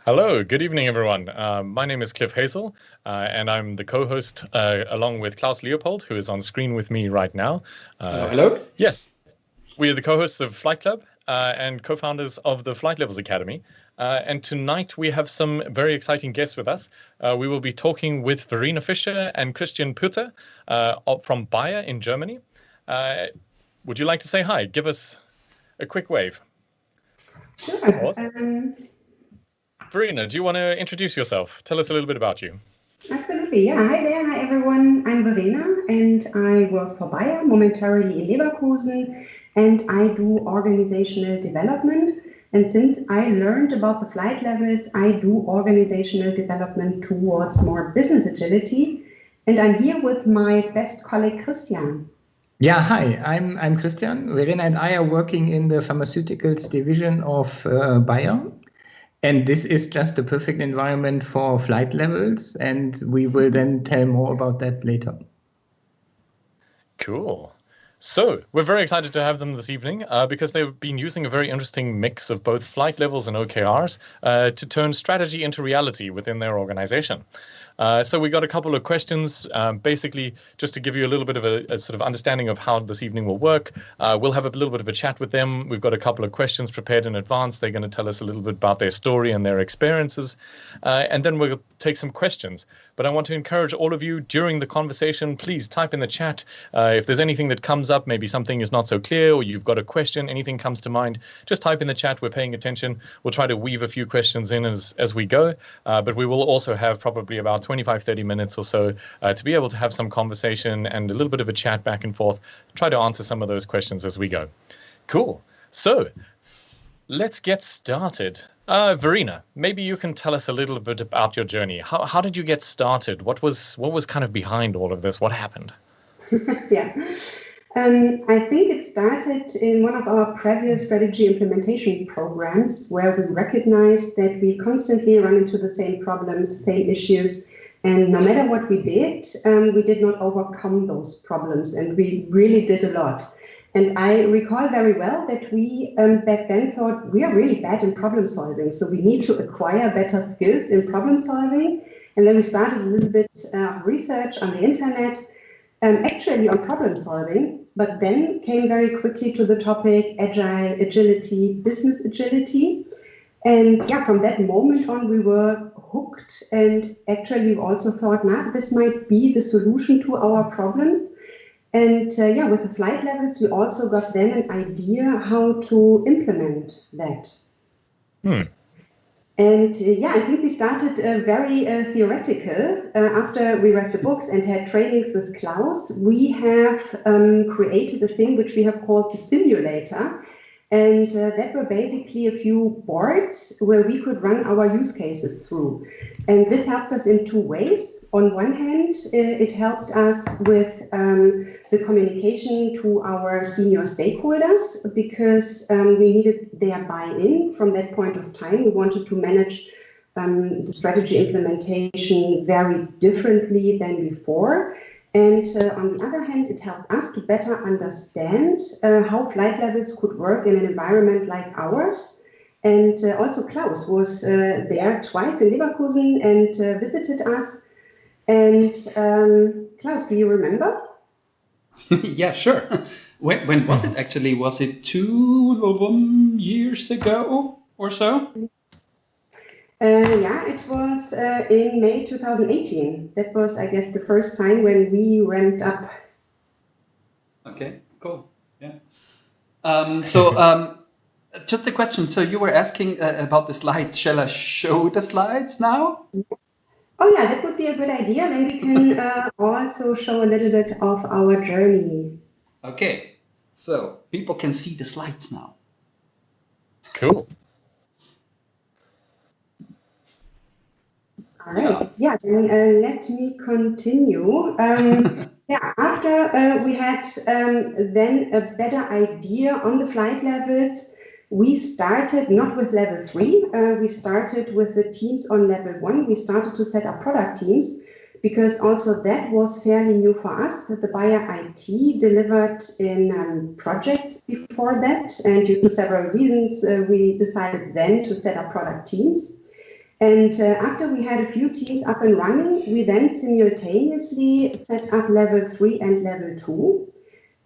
Hello, good evening, everyone. My name is Cliff Hazell, and I'm the co-host along with Klaus Leopold, who is on screen with me right now. Hello. Yes, we are the co-hosts of Flight Club and co-founders of the Flight Levels Academy. And tonight we have some very exciting guests with us. We will be talking with Verena Fischer and Christian Pütter from Bayer in Germany. Would you like to say hi? Give us a quick wave. Sure. Awesome. Verena, do you want to introduce yourself? Tell us a little bit about you. Absolutely. Yeah. Hi there. Hi, everyone. I'm Verena, and I work for Bayer, momentarily in Leverkusen, and I do organizational development. And since I learned about the flight levels, I do organizational development towards more business agility. And I'm here with my best colleague, Christian. Yeah, hi, I'm Christian. Verena and I are working in the pharmaceuticals division of Bayer. And this is just a perfect environment for flight levels. And we will then tell more about that later. Cool. So we're very excited to have them this evening because they've been using a very interesting mix of both flight levels and OKRs to turn strategy into reality within their organization. So we got a couple of questions, basically just to give you a little bit of a sort of understanding of how this evening will work. We'll have a little bit of a chat with them. We've got a couple of questions prepared in advance. They're going to tell us a little bit about their story and their experiences. And then we'll take some questions. But I want to encourage all of you during the conversation, please type in the chat. If there's anything that comes up, maybe something is not so clear or you've got a question, anything comes to mind, just type in the chat. We're paying attention. We'll try to weave a few questions in as we go. But we will also have probably about 25-30 minutes or so to be able to have some conversation and a little bit of a chat back and forth, try to answer some of those questions as we go. Cool. So let's get started. Verena, maybe you can tell us a little bit about your journey. How did you get started? What was kind of behind all of this? What happened? Yeah. I think it started in one of our previous strategy implementation programs where we recognized that we constantly run into the same problems, same issues. And no matter what we did not overcome those problems. And we really did a lot. And I recall very well that we back then thought we are really bad in problem solving. So we need to acquire better skills in problem solving. And then we started a little bit of research on the internet, actually on problem solving, but then came very quickly to the topic agile, agility, business agility. And yeah, from that moment on, we were hooked. And actually, we also thought, this might be the solution to our problems. And yeah, with the flight levels, we also got then an idea how to implement that. And yeah, I think we started very theoretical. After we read the books and had trainings with Klaus, we have created a thing which we have called the simulator. And that were basically a few boards where we could run our use cases through. And this helped us in two ways. On one hand, it helped us with the communication to our senior stakeholders because we needed their buy-in from that point of time. We wanted to manage the strategy implementation very differently than before. And on the other hand, it helped us to better understand how flight levels could work in an environment like ours. And also Klaus was there twice in Leverkusen and visited us. And Klaus, do you remember? Yeah, sure. When was it actually? Was it 2 years ago or so? Yeah, it was in May 2018. That was, I guess, the first time when we ramped up. Okay, cool. Yeah. Just a question. So you were asking about the slides. Shall I show the slides now? Oh yeah, that would be a good idea. Then we can also show a little bit of our journey. Okay, so people can see the slides now. Cool. All right. Yeah, then let me continue. Yeah, after we had then a better idea on the flight levels, we started not with level 3, we started with the teams on level 1. We started to set up product teams because also that was fairly new for us. The Bayer IT delivered in projects before that, and due to several reasons, we decided then to set up product teams. And after we had a few teams up and running, we then simultaneously set up level 3 and level 2.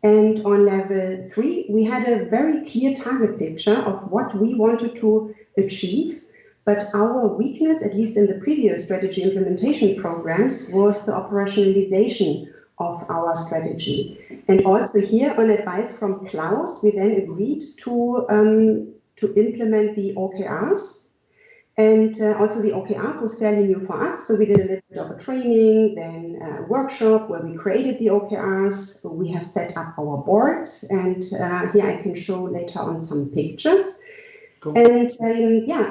And on level 3, we had a very clear target picture of what we wanted to achieve. But our weakness, at least in the previous strategy implementation programs, was the operationalization of our strategy. And also here, on advice from Klaus, we then agreed to implement the OKRs. And also the OKRs was fairly new for us. So we did a little bit of a training, then a workshop where we created the OKRs. We have set up our boards, and here I can show later on some pictures. Cool. And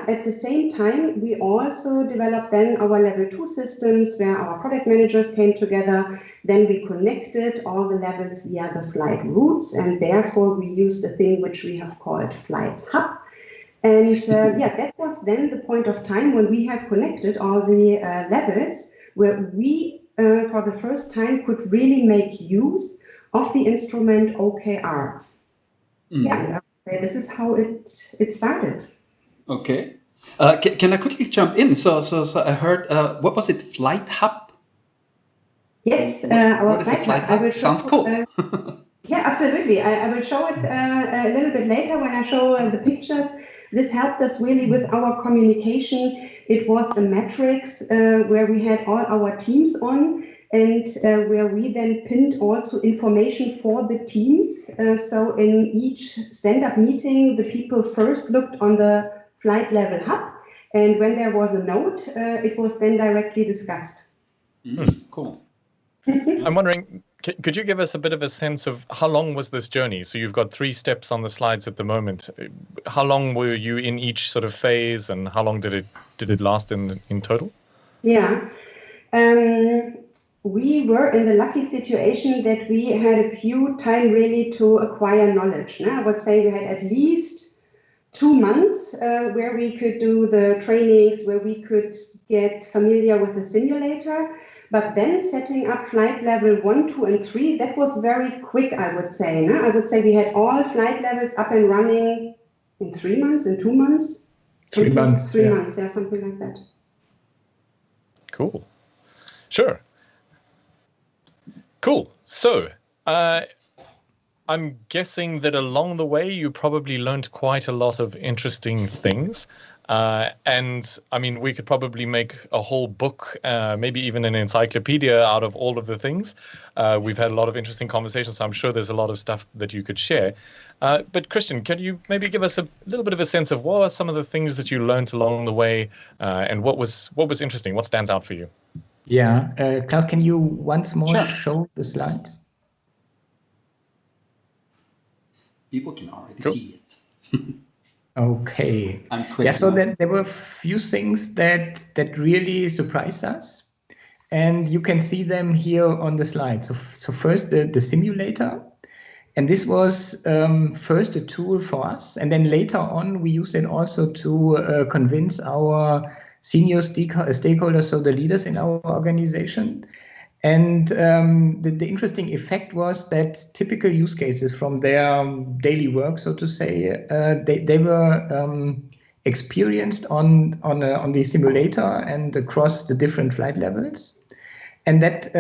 at the same time, we also developed then our level 2 systems where our product managers came together. Then we connected all the levels via the flight routes, and therefore we used a thing which we have called Flight Hub. And that was then the point of time when we have connected all the levels where we, for the first time, could really make use of the instrument OKR. Yeah, this is how it started. Okay. Can I quickly jump in? So I heard, what was it, Flight Hub? Yes, what is a Flight Hub? Sounds cool. Yeah, absolutely. I will show it a little bit later when I show the pictures. This helped us really with our communication. It was a matrix where we had all our teams on, and where we then pinned also information for the teams. So in each stand-up meeting, the people first looked on the flight level hub, and when there was a note, it was then directly discussed. Cool. I'm wondering, could you give us a bit of a sense of how long was this journey? So you've got 3 steps on the slides at the moment. How long were you in each sort of phase, and how long did it last in total? Yeah, we were in the lucky situation that we had a few time really to acquire knowledge. I would say we had at least 2 months where we could do the trainings, where we could get familiar with the simulator. But then setting up flight level 1, 2, and 3, that was very quick, I would say. I would say we had all flight levels up and running in 3 months, in 2 months? 3 months. 3 months, yeah, something like that. Cool. Sure. Cool. So, I'm guessing that along the way, you probably learned quite a lot of interesting things. And I mean, we could probably make a whole book, maybe even an encyclopedia out of all of the things. We've had a lot of interesting conversations, so I'm sure there's a lot of stuff that you could share. But Christian, can you maybe give us a little bit of a sense of what are some of the things that you learned along the way, and what was interesting? What stands out for you? Yeah, Klaus, can you once more show the slides? People can already see it. Okay. Yeah, so there were a few things that really surprised us, and you can see them here on the slide. So first the simulator, and this was first a tool for us, and then later on we used it also to convince our senior stakeholders, so the leaders in our organization. And the interesting effect was that typical use cases from their daily work, so to say, they were experienced on the simulator and across the different flight levels. And that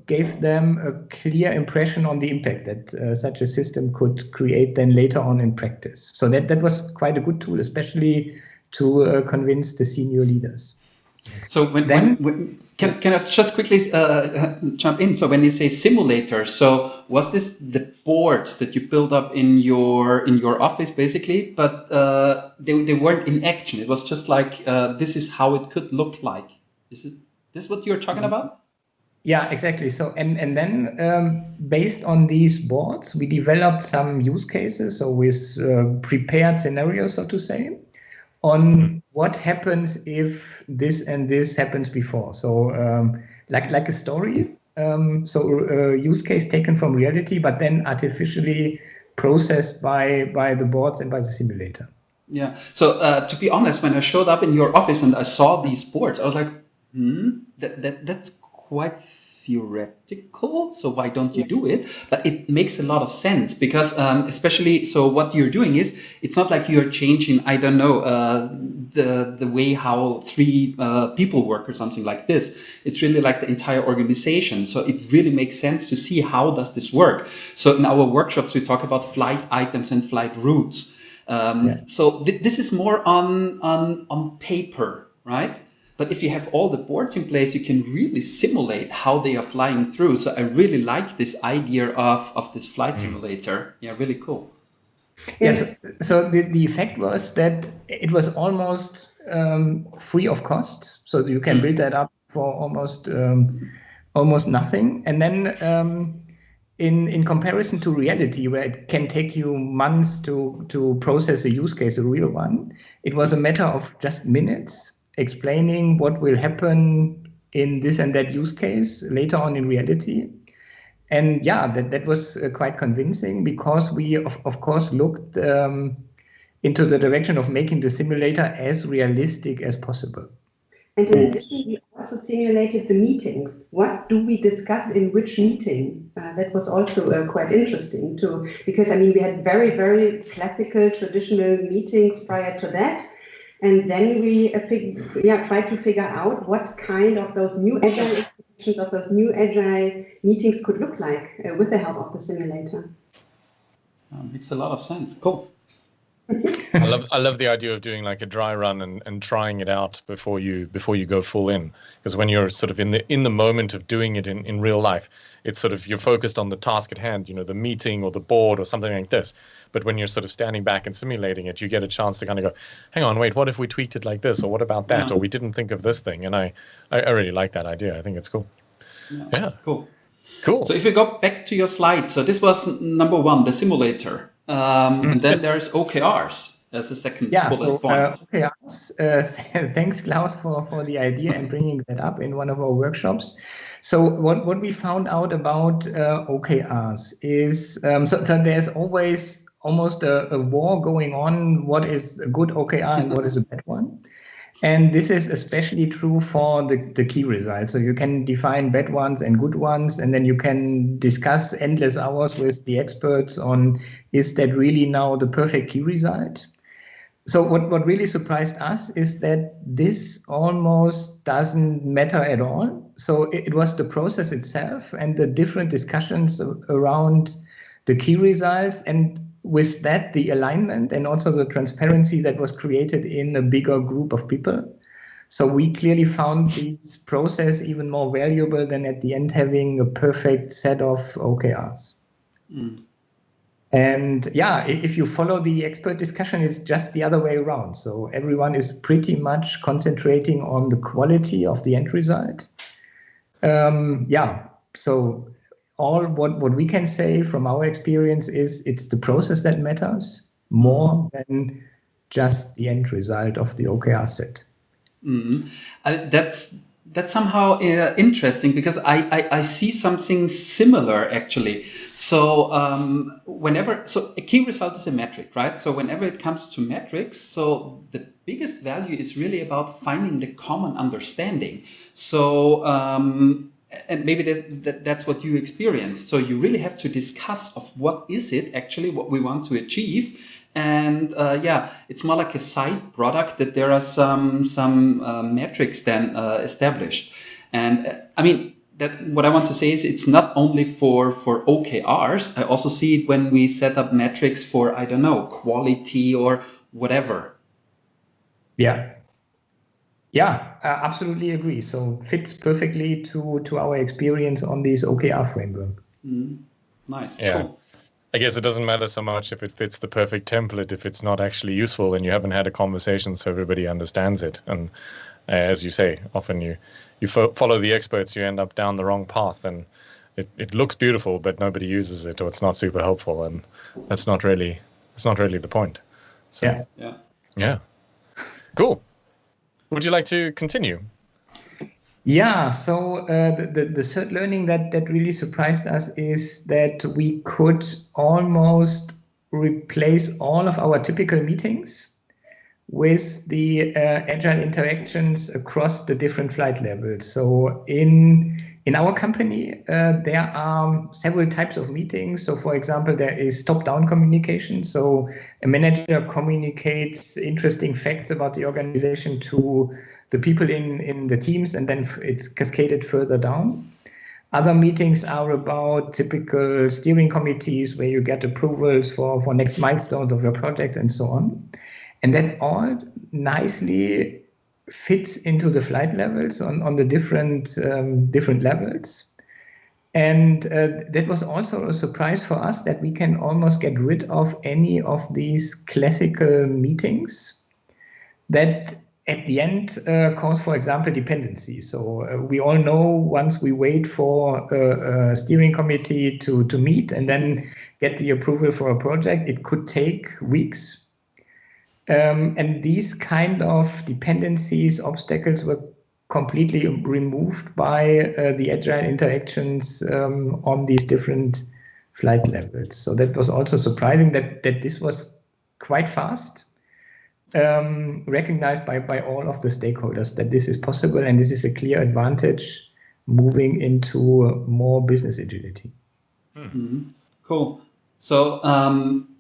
gave them a clear impression on the impact that such a system could create then later on in practice. So that was quite a good tool, especially to convince the senior leaders. So can I just quickly jump in? So when you say simulator, so was this the boards that you built up in your office basically, but they weren't in action? It was just like this is how it could look like. Is this what you're talking about? Yeah, exactly. So and then based on these boards, we developed some use cases, so with prepared scenarios, so to say, on what happens if this and this happens before. So like a story. So use case taken from reality, but then artificially processed by the boards and by the simulator. Yeah. So to be honest, when I showed up in your office and I saw these boards, I was like, that's quite theoretical, so why don't you do it? But it makes a lot of sense because especially, so what you're doing is, it's not like you're changing, I don't know, the way how 3 people work or something like this. It's really like the entire organization. So it really makes sense to see how does this work. So in our workshops, we talk about flight items and flight routes. So this is more on paper, right? But if you have all the boards in place, you can really simulate how they are flying through. So I really like this idea of this flight simulator. Yeah, really cool. Yes. So the effect was that it was almost free of cost. So you can build that up for almost nothing. And then in comparison to reality, where it can take you months to process a use case, a real one, it was a matter of just minutes, explaining what will happen in this and that use case later on in reality. And yeah, that was quite convincing, because we, of course, looked into the direction of making the simulator as realistic as possible. And in addition, we also simulated the meetings. What do we discuss in which meeting? That was also quite interesting too, because I mean, we had very, very classical, traditional meetings prior to that. And then we tried to figure out what kind of those new agile implementations of those new agile meetings could look like with the help of the simulator. Makes a lot of sense. Cool. I love the idea of doing like a dry run and trying it out before you go full in, because when you're sort of in the moment of doing it in real life, it's sort of, you're focused on the task at hand, the meeting or the board or something like this. But when you're sort of standing back and simulating it, you get a chance to kind of go, hang on, wait, what if we tweaked it like this, or what about that, or we didn't think of this thing? And I really like that idea. I think it's cool. Yeah. Cool. So if we go back to your slide, so this was number 1, the simulator. And then there's OKRs as a second bullet point. OKRs. Thanks, Klaus, for the idea and bringing that up in one of our workshops. So what we found out about OKRs is, so there's always almost a war going on. What is a good OKR and what is a bad one? And this is especially true for the key results. So you can define bad ones and good ones, and then you can discuss endless hours with the experts on, is that really now the perfect key result? So what really surprised us is that this almost doesn't matter at all. So it was the process itself and the different discussions around the key results, and with that, the alignment and also the transparency that was created in a bigger group of people. So we clearly found this process even more valuable than at the end having a perfect set of OKRs. And yeah, if you follow the expert discussion, it's just the other way around. So everyone is pretty much concentrating on the quality of the end result. So all what we can say from our experience is it's the process that matters more than just the end result of the OKR set. That's somehow interesting, because I see something similar actually. So so a key result is a metric, right? So whenever it comes to metrics, so the biggest value is really about finding the common understanding. So and maybe that's what you experienced. So you really have to discuss of what is it actually, what we want to achieve. And it's more like a side product that there are some metrics then established. And I mean, that what I want to say is it's not only for OKRs. I also see it when we set up metrics for, I don't know, quality or whatever. Yeah, absolutely agree. So fits perfectly to our experience on this OKR framework. Nice. Yeah. Cool. I guess it doesn't matter so much if it fits the perfect template. If it's not actually useful, and you haven't had a conversation so everybody understands it. And as you say, often you follow the experts, you end up down the wrong path, and it looks beautiful, but nobody uses it, or it's not super helpful, and that's not really the point. So yeah. Cool. Would you like to continue? Yeah, so the third learning that really surprised us is that we could almost replace all of our typical meetings with the agile interactions across the different flight levels. So in In our company, there are several types of meetings. So, for example, there is top-down communication. So a manager communicates interesting facts about the organization to the people in the teams, and then it's cascaded further down. Other meetings are about typical steering committees where you get approvals for next milestones of your project and so on. And that all nicely fits into the flight levels on the different levels. And that was also a surprise for us that we can almost get rid of any of these classical meetings that at the end cause, for example, dependency. So we all know once we wait for a steering committee to meet and then get the approval for a project, it could take weeks. And these kind of dependencies, obstacles were completely removed by the agile interactions on these different flight levels. So that was also surprising that this was quite fast, recognized by all of the stakeholders that this is possible, and this is a clear advantage moving into more business agility. Mm-hmm. Cool. So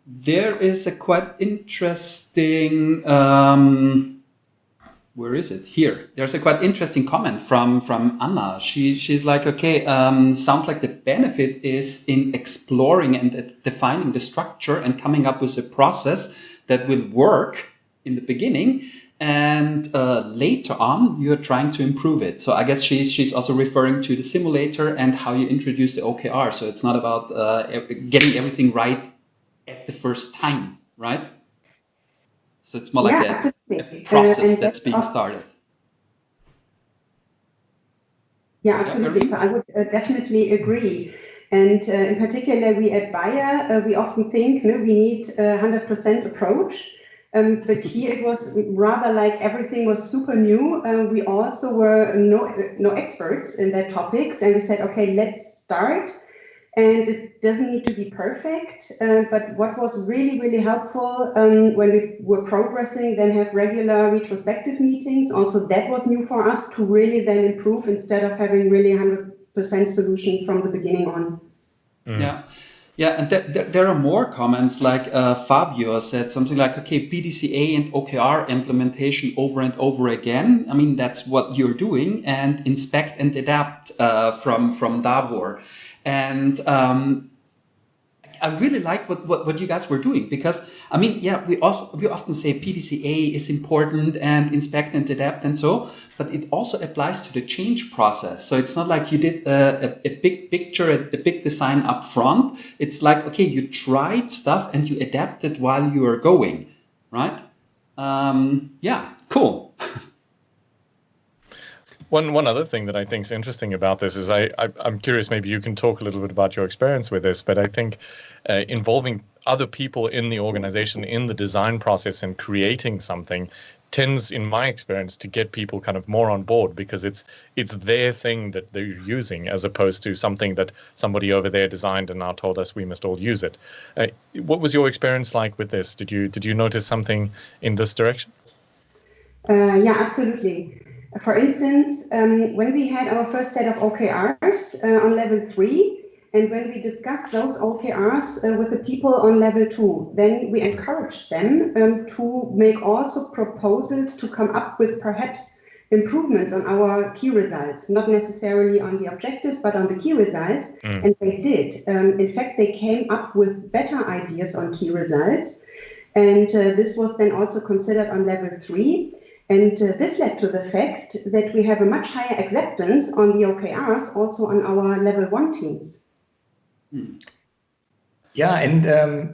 there is a quite interesting, where is it? Here. There's a quite interesting comment from Anna. She's like, okay, sounds like the benefit is in exploring and defining the structure and coming up with a process that will work in the beginning, and later on you're trying to improve it. So I guess she's also referring to the simulator and how you introduce the OKR. So it's not about getting everything right at the first time, right? So it's more like a process that's being started. Yeah, absolutely. So I would definitely agree. And in particular, we at Bayer, we often think we need a 100% approach. But here it was rather like everything was super new. We also were no experts in that topics. And we said, okay, let's start. And it doesn't need to be perfect, but what was really, really helpful when we were progressing, then have regular retrospective meetings. Also, that was new for us to really then improve instead of having really 100% solution from the beginning on. Yeah. Yeah, and there are more comments, like Fabio said something like, okay, PDCA and OKR implementation over and over again. I mean, that's what you're doing, and inspect and adapt from Davor. And I really like what you guys were doing, because I mean, yeah, we often say PDCA is important and inspect and adapt and so, but it also applies to the change process. So it's not like you did a big picture, a big design up front. It's like, okay, you tried stuff and you adapted while you were going, right? Yeah, cool. One other thing that I think is interesting about this is I'm curious, maybe you can talk a little bit about your experience with this, but I think involving other people in the organization in the design process and creating something tends, in my experience, to get people kind of more on board, because it's their thing that they're using, as opposed to something that somebody over there designed and now told us we must all use it. What was your experience like with this? Did you notice something in this direction? Yeah, absolutely. For instance, when we had our first set of OKRs on level 3, and when we discussed those OKRs with the people on level 2, then we encouraged them to make also proposals to come up with perhaps improvements on our key results, not necessarily on the objectives, but on the key results. And they did. In fact, they came up with better ideas on key results. And this was then also considered on level 3. And this led to the fact that we have a much higher acceptance on the OKRs also on our level 1 teams. Yeah, and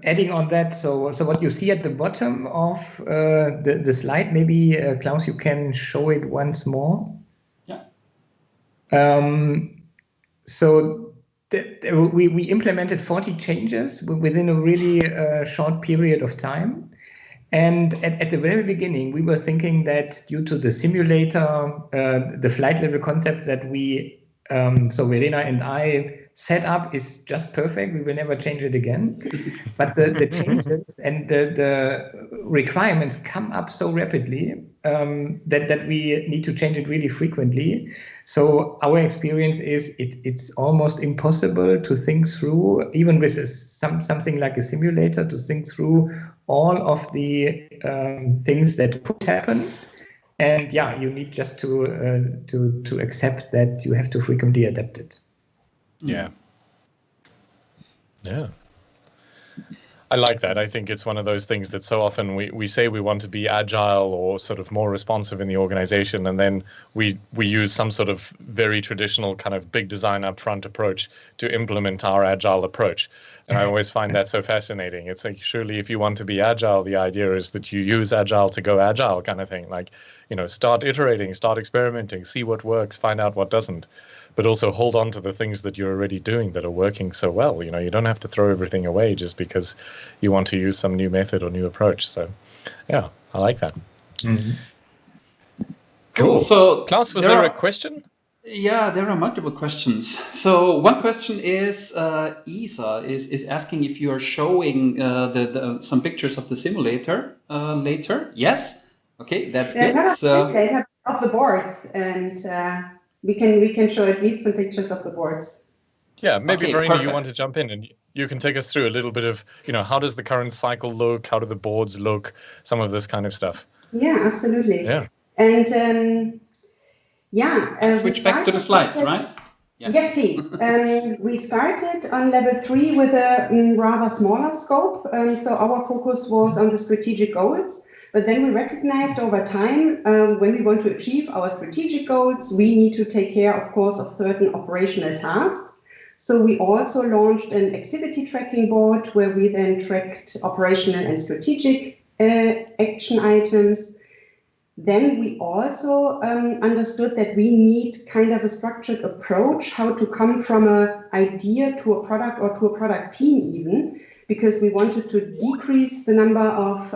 adding on that, so what you see at the bottom of the slide, maybe Klaus, you can show it once more. Yeah. So we implemented 40 changes within a really short period of time. And at the very beginning, we were thinking that due to the simulator, the flight level concept, that we So Verena and I set up is just perfect. We will never change it again. But the changes and the requirements come up so rapidly that we need to change it really frequently. So our experience is it's almost impossible to think through, even with something like a simulator, to think through all of the things that could happen. And yeah, you need just to accept that you have to frequently adapt it. Yeah. Yeah. I like that. I think it's one of those things that so often we say we want to be agile or sort of more responsive in the organization, and then we use some sort of very traditional kind of big design upfront approach to implement our agile approach. And I always find that so fascinating. It's like, surely if you want to be agile, the idea is that you use agile to go agile kind of thing. Like, start iterating, start experimenting, see what works, find out what doesn't. But also hold on to the things that you're already doing that are working so well. You don't have to throw everything away just because you want to use some new method or new approach. So, yeah, I like that. Mm-hmm. Cool. So, Klaus, was there a question? Yeah, there are multiple questions. So one question is, Isa is asking if you are showing some pictures of the simulator later. Yes. Okay, that's good. So they have of the boards, and we can show at least some pictures of the boards. Yeah, maybe Okay, Verena, perfect. you want to jump in and you can take us through a little bit of, how does the current cycle look? How do the boards look? Some of this kind of stuff. Yeah, absolutely. Yeah. And switch back to the slides, right? Yes, please. We started on level 3 with a rather smaller scope. So our focus was on the strategic goals. But then we recognized over time, when we want to achieve our strategic goals, we need to take care, of course, of certain operational tasks. So we also launched an activity tracking board where we then tracked operational and strategic action items. Then we also understood that we need kind of a structured approach, how to come from an idea to a product or to a product team even, because we wanted to decrease the number of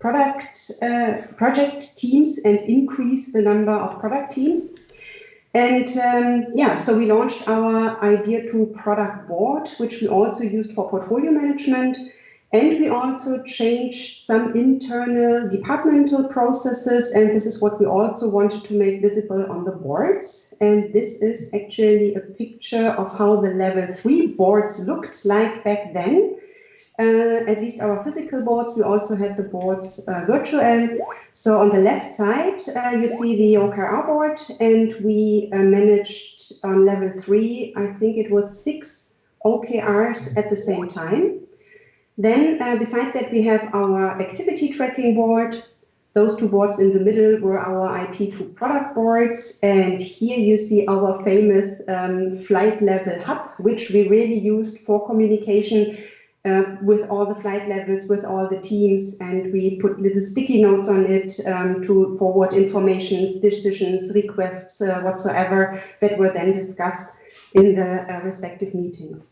project teams and increase the number of product teams. And so we launched our idea to product board, which we also used for portfolio management. And we also changed some internal departmental processes, and this is what we also wanted to make visible on the boards. And this is actually a picture of how the level 3 boards looked like back then. At least our physical boards. We also had the boards virtual. So on the left side, you see the OKR board, and we managed on level 3, I think it was 6 OKRs at the same time. Then besides that, we have our activity tracking board. Those 2 boards in the middle were our IT to product boards. And here you see our famous flight level hub, which we really used for communication with all the flight levels, with all the teams. And we put little sticky notes on it to forward informations, decisions, requests, whatsoever that were then discussed in the respective meetings.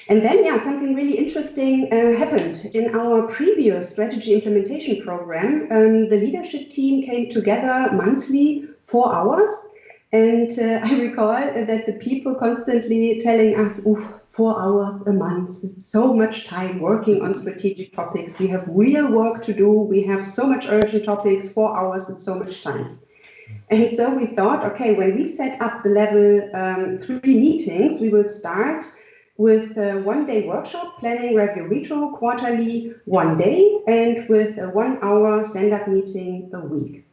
And then, something really interesting happened. In our previous strategy implementation program, the leadership team came together monthly 4 hours. And I recall that the people constantly telling us, 4 hours a month, it's so much time working on strategic topics. We have real work to do. We have so much urgent topics, 4 hours, it's so much time. And so we thought, okay, when we set up the level 3 meetings, we will start with a 1-day workshop, planning, review, retro, quarterly, 1 day, and with a 1-hour stand-up meeting a week.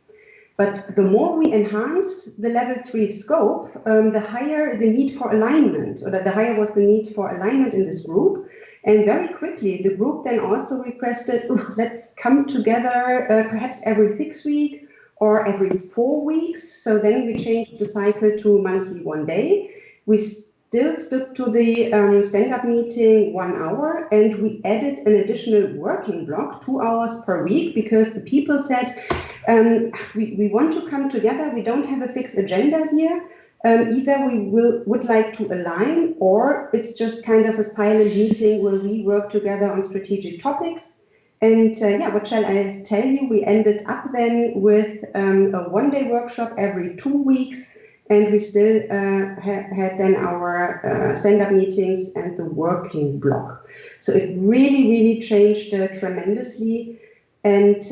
But the more we enhanced the level 3 scope, the higher the need for alignment, or the higher was the need for alignment in this group. And very quickly, the group then also requested, let's come together perhaps every 6 weeks or every 4 weeks. So then we changed the cycle to monthly 1 day. We still stuck to the stand-up meeting 1 hour, and we added an additional working block 2 hours per week, because the people said, we want to come together, we don't have a fixed agenda here, either we would like to align, or it's just kind of a silent meeting where we work together on strategic topics. And what shall I tell you? We ended up then with a 1-day workshop every 2 weeks, and we still had then our stand-up meetings and the working block. So it really changed tremendously. And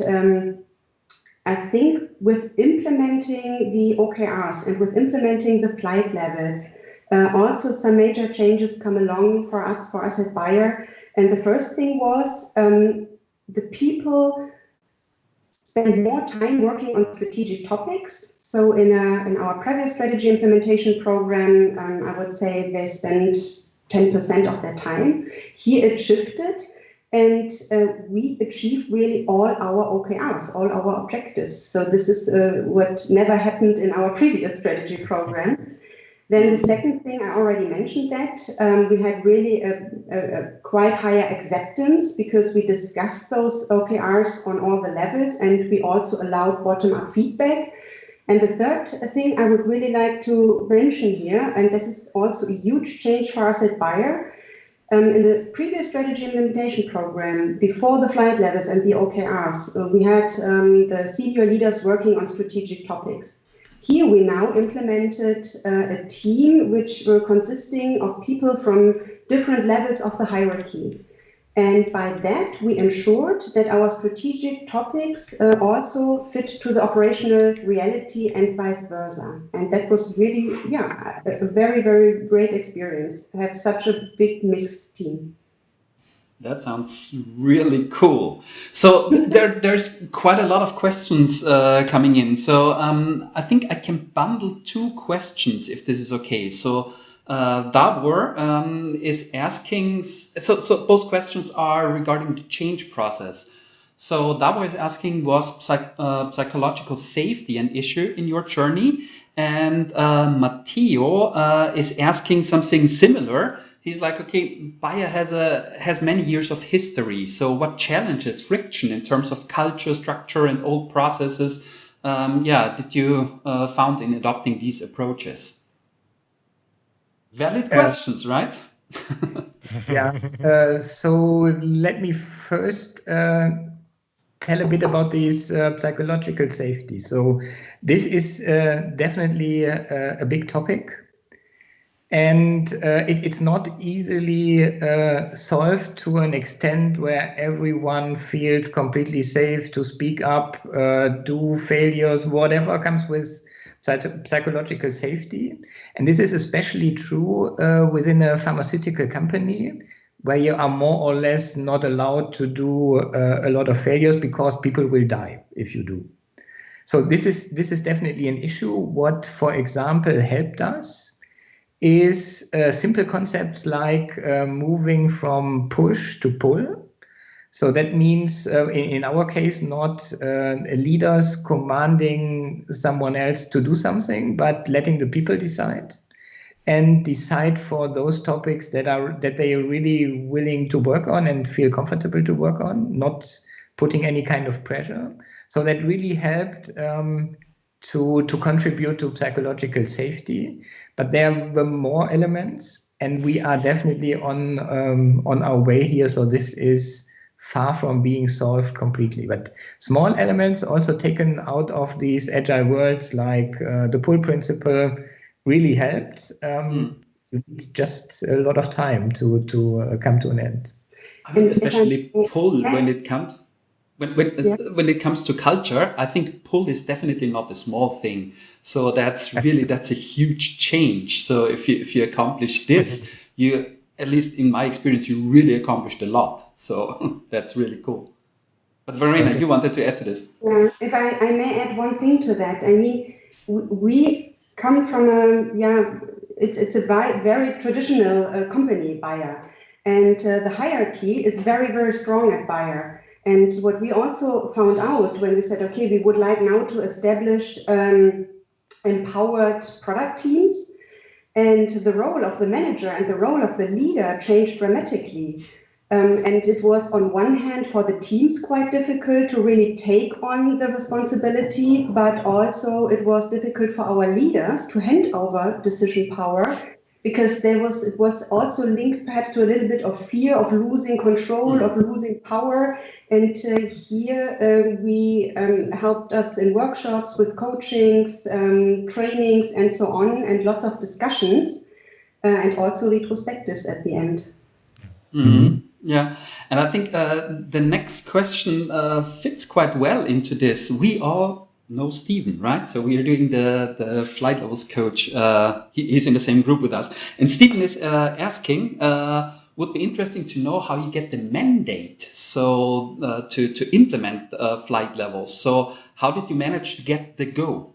I think with implementing the OKRs and with implementing the flight levels, also some major changes come along for us at Bayer. And the first thing was the people spend more time working on strategic topics. So in our previous strategy implementation program, I would say they spent 10% of their time. Here it shifted, and we achieved really all our OKRs, all our objectives. So this is what never happened in our previous strategy programs. Then the second thing, I already mentioned that, we had really a quite higher acceptance because we discussed those OKRs on all the levels, and we also allowed bottom-up feedback. And the third thing I would really like to mention here, and this is also a huge change for us at Bayer, in the previous strategy implementation program, before the flight levels and the OKRs, we had the senior leaders working on strategic topics. Here we now implemented a team which were consisting of people from different levels of the hierarchy. And by that, we ensured that our strategic topics also fit to the operational reality and vice versa. And that was really, a very great experience to have such a big mixed team. That sounds really cool. So there's quite a lot of questions coming in. So I think I can bundle two questions if this is okay. So Dabur is asking, so both questions are regarding the change process. So Dabur is asking, was psychological safety an issue in your journey? And Matteo is asking something similar. He's like, okay, Bayer has many years of history. So what challenges, friction in terms of culture, structure, and old processes, did you found in adopting these approaches? Valid questions, right? So let me first tell a bit about these psychological safety. So this is definitely a big topic. And it's not easily solved to an extent where everyone feels completely safe to speak up, do failures, whatever comes with psychological safety. And this is especially true within a pharmaceutical company, where you are more or less not allowed to do a lot of failures because people will die if you do. So this is definitely an issue. What, for example, helped us is simple concepts like moving from push to pull. So that means, in our case, not leaders commanding someone else to do something, but letting the people decide, and decide for those topics that they are really willing to work on and feel comfortable to work on, not putting any kind of pressure. So that really helped to contribute to psychological safety. But there were more elements, and we are definitely on our way here. So this is far from being solved completely. But small elements also taken out of these agile worlds, like the pull principle, really helped. You need just a lot of time to come to an end. I mean, especially pull when it comes. When it comes to culture, I think pull is definitely not a small thing. So that's a huge change. So if you accomplish this, you, at least in my experience, you really accomplished a lot. So that's really cool. But Verena, you wanted to add to this. Yeah, if I may add one thing to that. I mean, we come from it's a very traditional company, Bayer. And the hierarchy is very strong at Bayer. And what we also found out when we said, okay, we would like now to establish empowered product teams, and the role of the manager and the role of the leader changed dramatically. And it was on one hand for the teams quite difficult to really take on the responsibility, but also it was difficult for our leaders to hand over decision power because it was also linked perhaps to a little bit of fear of losing control, of losing power. And here we helped us in workshops with coachings, trainings, and so on, and lots of discussions, and also retrospectives at the end. Yeah, and I think the next question fits quite well into this. We all know Stephen, right? So we are doing the flight levels coach. He's in the same group with us. And Stephen is asking, would be interesting to know how you get the mandate to implement flight levels. So how did you manage to get the go?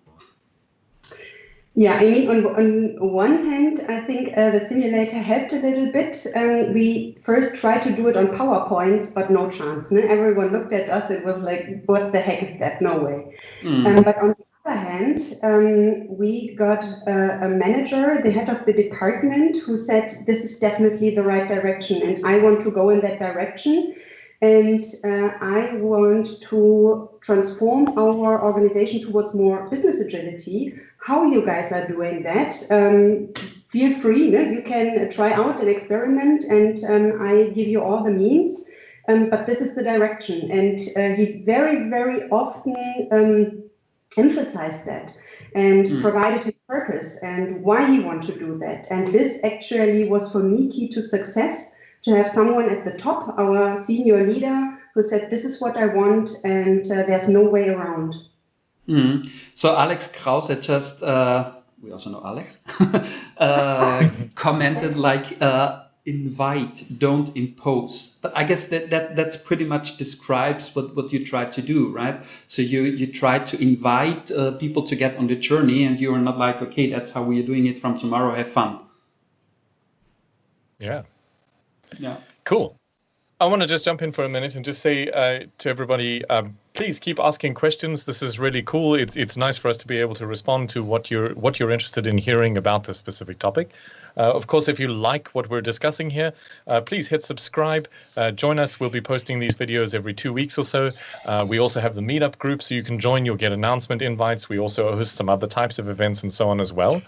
Yeah, I mean, on one hand, I think the simulator helped a little bit. We first tried to do it on PowerPoints, but no chance. No? Everyone looked at us. It was like, what the heck is that? No way. But on the other hand, we got a manager, the head of the department, who said, this is definitely the right direction, and I want to go in that direction. And I want to transform our organization towards more business agility. How you guys are doing that, feel free. No? You can try out an experiment, and I give you all the means. But this is the direction. And he very, very often emphasized that and provided his purpose and why he wanted to do that. And this actually was, for me, key to success. To have someone at the top, our senior leader, who said, this is what I want, and there's no way around. So Alex Krause just, we also know Alex, commented like, invite, don't impose. But I guess that's pretty much describes what you try to do, right? So you try to invite people to get on the journey, and you are not like, okay, that's how we are doing it from tomorrow, have fun. Yeah. Yeah. Cool. I want to just jump in for a minute and just say to everybody, please keep asking questions. This is really cool. It's nice for us to be able to respond to what you're interested in hearing about this specific topic. Of course, if you like what we're discussing here, please hit subscribe. Join us. We'll be posting these videos every 2 weeks or so. We also have the meetup group, so you can join. You'll get announcement invites. We also host some other types of events and so on as well.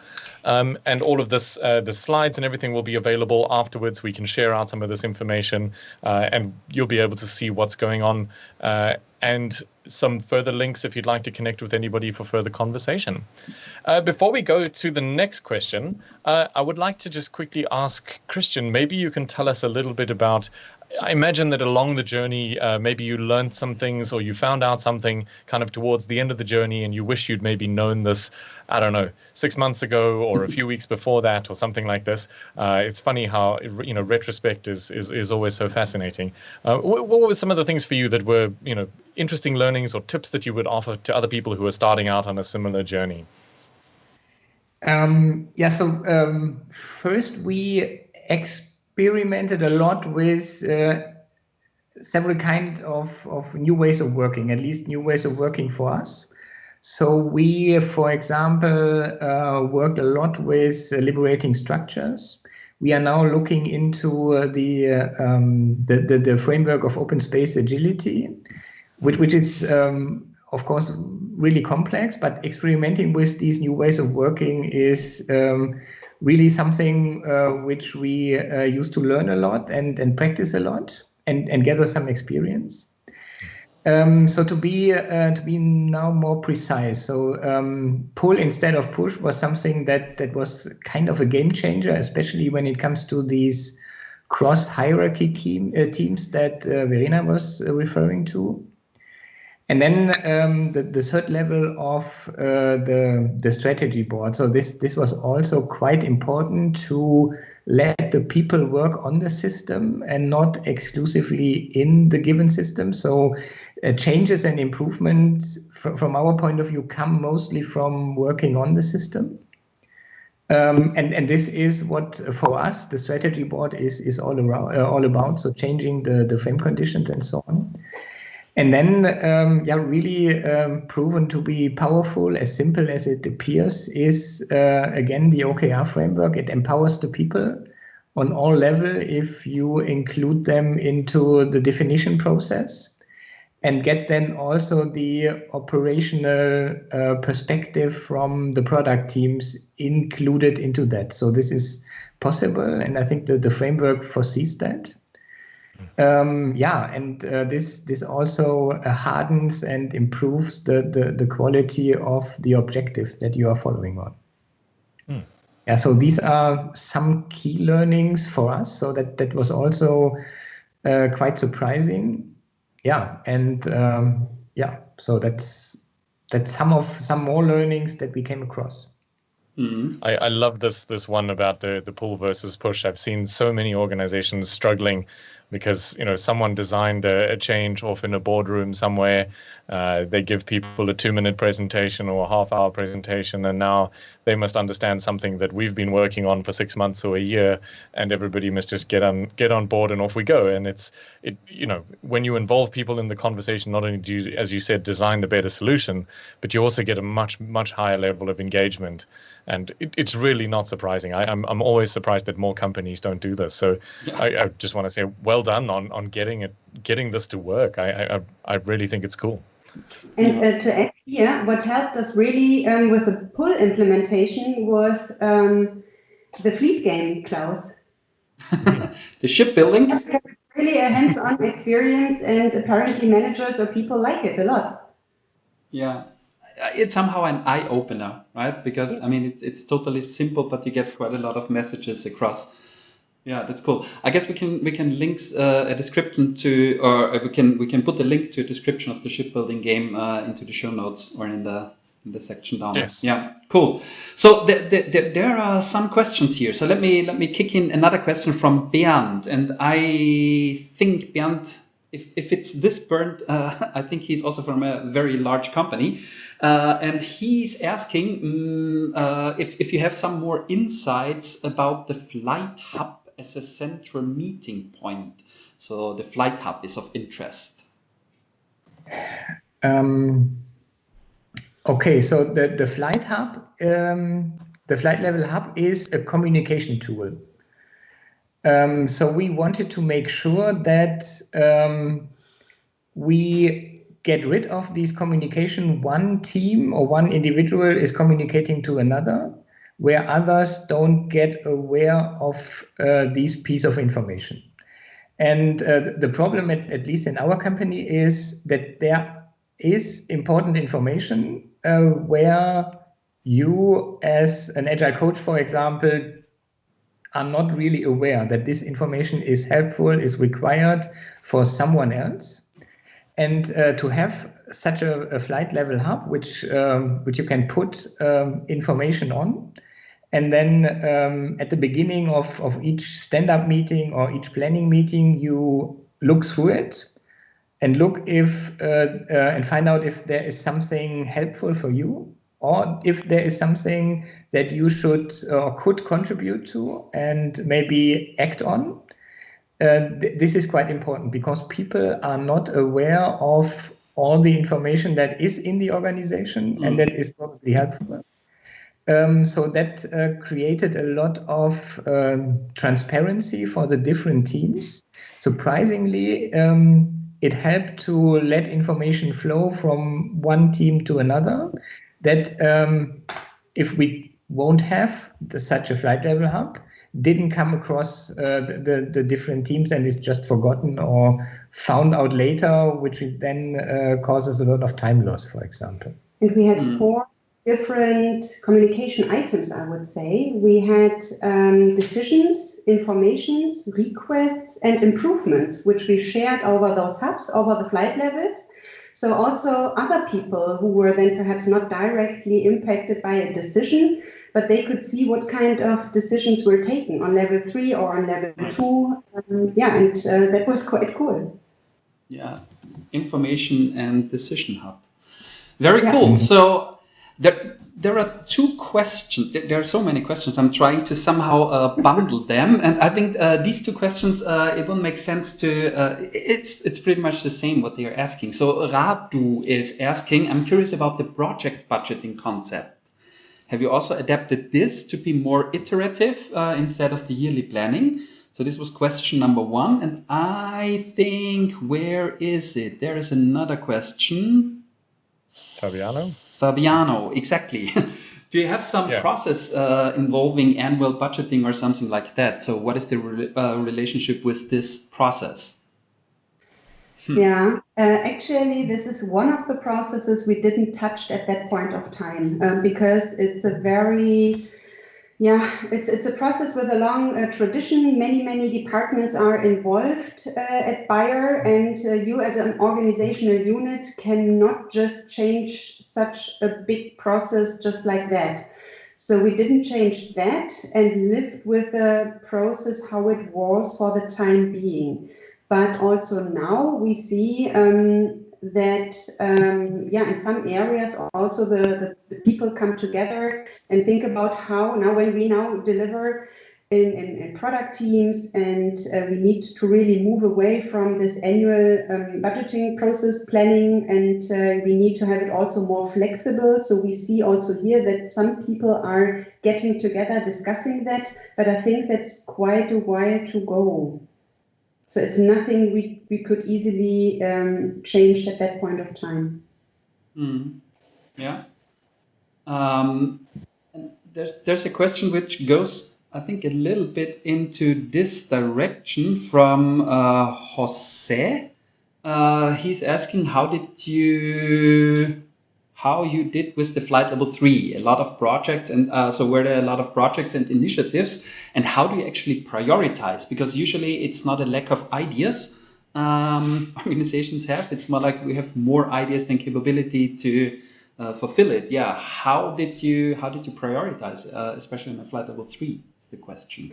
And all of this, the slides and everything will be available afterwards. We can share out some of this information, and you'll be able to see what's going on, and some further links if you'd like to connect with anybody for further conversation. Before we go to the next question, I would like to just quickly ask Christian, maybe you can tell us a little bit about, I imagine that along the journey, maybe you learned some things or you found out something kind of towards the end of the journey and you wish you'd maybe known this, I don't know, 6 months ago or a few weeks before that or something like this. It's funny how, retrospect is always so fascinating. What were some of the things for you that were, interesting learnings or tips that you would offer to other people who are starting out on a similar journey? First we experimented a lot with several kinds of new ways of working, at least new ways of working for us. So we, for example, worked a lot with liberating structures. We are now looking into the framework of open space agility, which is, of course, really complex, but experimenting with these new ways of working is really something which we used to learn a lot and practice a lot and gather some experience. So to be now more precise, so pull instead of push was something that was kind of a game changer, especially when it comes to these cross hierarchy teams that Verena was referring to. And then the third level of the strategy board. So this was also quite important to let the people work on the system and not exclusively in the given system. So changes and improvements from our point of view come mostly from working on the system. And this is what, for us, the strategy board is all about. So changing the frame conditions and so on. And then, really proven to be powerful, as simple as it appears, is, again, the OKR framework. It empowers the people on all levels if you include them into the definition process. and get then also the operational perspective from the product teams included into that. So this is possible, and I think that the framework foresees that. This also hardens and improves the quality of the objectives that you are following on. Yeah, so these are some key learnings for us. So that was also quite surprising. Yeah, and so that's some more learnings that we came across. I love this one about the pull versus push. I've seen so many organizations struggling because someone designed a change off in a boardroom somewhere. They give people a 2-minute presentation or a half-hour presentation, and now they must understand something that we've been working on for 6 months or a year, and everybody must just get on board and off we go. And when you involve people in the conversation, not only do you, as you said, design the better solution, but you also get a much higher level of engagement. And it's really not surprising. I'm always surprised that more companies don't do this. So I just want to say well done on getting this to work. I really think it's cool. And to add here, what helped us really with the pull implementation was the fleet game, Klaus. The shipbuilding? Really a hands-on experience, and apparently managers or people like it a lot. Yeah. It's somehow an eye-opener, right? Because it's totally simple, but you get quite a lot of messages across. Yeah, that's cool. I guess we can link a description to, or we can put a link to a description of the shipbuilding game into the show notes or in the section down. Yes. Yeah, cool. So there are some questions here. So let me kick in another question from Bernd, and I think Bernd, if it's this Bernd, I think he's also from a very large company. And he's asking if you have some more insights about the Flight Hub as a central meeting point. So the Flight Hub is of interest. Okay, so the Flight Hub, the Flight Level Hub is a communication tool. So we wanted to make sure that we get rid of these communication. One team or one individual is communicating to another, where others don't get aware of this piece of information. And the problem, at least in our company, is that there is important information where you, as an agile coach, for example, are not really aware that this information is helpful, is required for someone else. And to have such a flight level hub, which you can put information on, and then at the beginning of each stand-up meeting or each planning meeting, you look through it and look and find out if there is something helpful for you, or if there is something that you should or could contribute to and maybe act on. This is quite important because people are not aware of all the information that is in the organization and that is probably helpful. So that created a lot of transparency for the different teams. Surprisingly, it helped to let information flow from one team to another. That if we won't have such a flight level hub, didn't come across the different teams and is just forgotten or found out later, which then causes a lot of time loss, for example. And we had 4 different communication items, I would say. We had decisions, informations, requests, and improvements, which we shared over those hubs, over the flight levels. So also other people who were then perhaps not directly impacted by a decision, but they could see what kind of decisions were taken on level 3 or on level 2. That was quite cool. Yeah, information and decision hub. Very cool. So there are 2 questions. There are so many questions. I'm trying to somehow bundle them, and I think these 2 questions it will make sense to. It's pretty much the same what they are asking. So Radu is asking, I'm curious about the project budgeting concept. Have you also adapted this to be more iterative instead of the yearly planning? So this was question number 1. And I think, where is it? There is another question. Fabiano, exactly. Do you have some process involving annual budgeting or something like that? So what is the relationship with this process? Yeah, actually, this is one of the processes we didn't touch at that point of time because it's a very, it's a process with a long tradition. Many departments are involved at Bayer, and you as an organizational unit cannot just change such a big process just like that. So we didn't change that and lived with the process how it was for the time being. But also now we see that, in some areas also the people come together and think about how now when we now deliver in product teams and we need to really move away from this annual budgeting process planning, and we need to have it also more flexible. So we see also here that some people are getting together discussing that, but I think that's quite a while to go. So it's nothing we could easily change at that point of time. Yeah. There's a question which goes, I think, a little bit into this direction from Jose. He's asking, how you did with the flight level 3, a lot of projects, and so were there a lot of projects and initiatives, and how do you actually prioritize? Because usually it's not a lack of ideas organizations have, it's more like we have more ideas than capability to fulfill it. Yeah, how did you prioritize, especially in the flight level 3 is the question.